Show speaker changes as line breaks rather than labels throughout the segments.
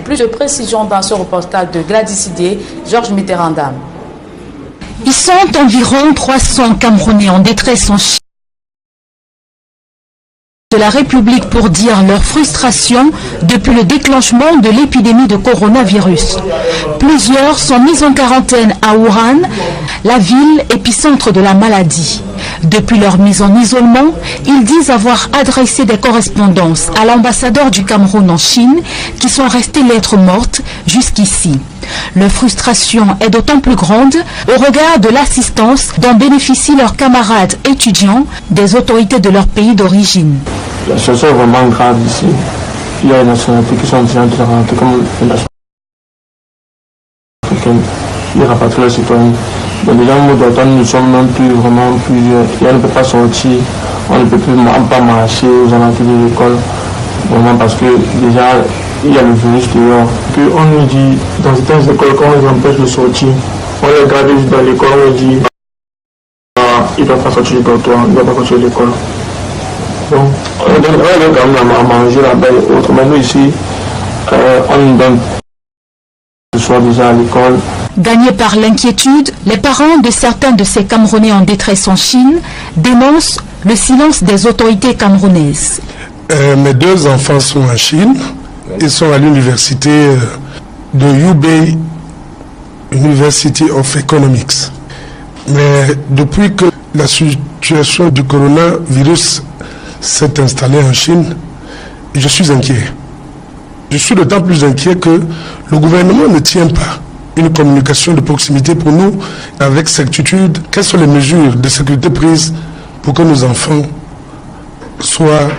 Plus de précisions dans ce reportage de Gladys Idé, Georges Mitterrand-Dam.
Ils sont environ 300 Camerounais en détresse en Chine de la République pour dire leur frustration depuis le déclenchement de l'épidémie de coronavirus. Plusieurs sont mis en quarantaine à Wuhan, la ville épicentre de la maladie. Depuis leur mise en isolement, ils disent avoir adressé des correspondances à l'ambassadeur du Cameroun en Chine qui sont restées lettres mortes jusqu'ici. Leur frustration est d'autant plus grande au regard de l'assistance dont bénéficient leurs camarades étudiants des autorités de leur pays d'origine.
La situation est vraiment grave ici. Il y a des nationalités qui sont en train de rentrer comme les nationalités africaines. Ils rapatrient leurs citoyens. Donc déjà, nous ne sommes même plus vraiment plusieurs. On ne peut pas sortir, on ne peut plus pas marcher aux alentours de l'école. Vraiment parce que déjà, il y a le virus dehors. On nous dit, dans certaines écoles, quand on les empêche de sortir, on les garde juste dans l'école, on nous dit, ils ne doivent pas sortir du dortoir, ils ne doivent pas sortir de l'école. Donc, on donne quand même à manger là-bas et autres. Mais nous ici, on nous donne ce soir déjà à l'école.
Gagnés par l'inquiétude, les parents de certains de ces Camerounais en détresse en Chine dénoncent le silence des autorités camerounaises.
Mes deux enfants sont en Chine. Ils sont à l'université de Hubei, University of Economics. Mais depuis que la situation du coronavirus s'est installée en Chine, je suis inquiet. Je suis d'autant plus inquiet que le gouvernement ne tient pas une communication de proximité pour nous avec certitude. Quelles sont les mesures de sécurité prises pour que nos enfants soient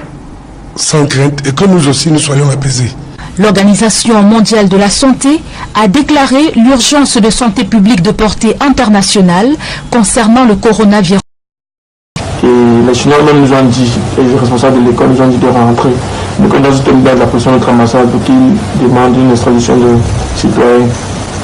sans crainte et que nous aussi nous soyons apaisés.
L'Organisation mondiale de la santé a déclaré l'urgence de santé publique de portée internationale concernant le coronavirus.
Et les Chinois même nous ont dit, les responsables de l'école nous ont dit de rentrer. Mais quand dans une de la pression de notre ambassade pour qu'ils demandent une extradition de citoyens.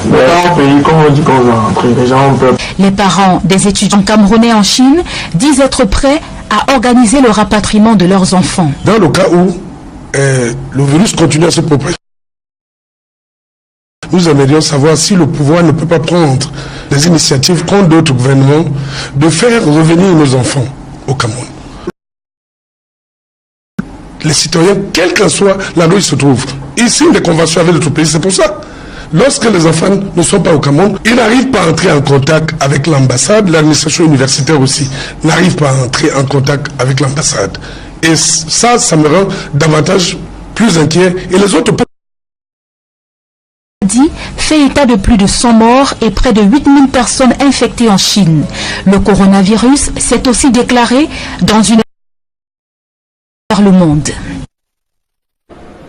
Mais dans un pays, comme on dit qu'on va rentrer, les gens ont peur.
Les parents des étudiants camerounais en Chine disent être prêts à organiser le rapatriement de leurs enfants.
Dans le cas où le virus continue à se propager, nous aimerions savoir si le pouvoir ne peut pas prendre des initiatives contre d'autres gouvernements de faire revenir nos enfants au Cameroun. Les citoyens, quel qu'en soit là où ils se trouvent, ils signent des conventions avec d'autres pays. C'est pour ça, lorsque les enfants ne sont pas au Cameroun, ils n'arrivent pas à entrer en contact avec l'ambassade. L'administration universitaire aussi n'arrive pas à entrer en contact avec l'ambassade. Et ça me rend davantage plus inquiet. Et les autres
fait état de plus de 100 morts et près de 8000 personnes infectées en Chine. Le coronavirus s'est aussi déclaré dans une par le monde.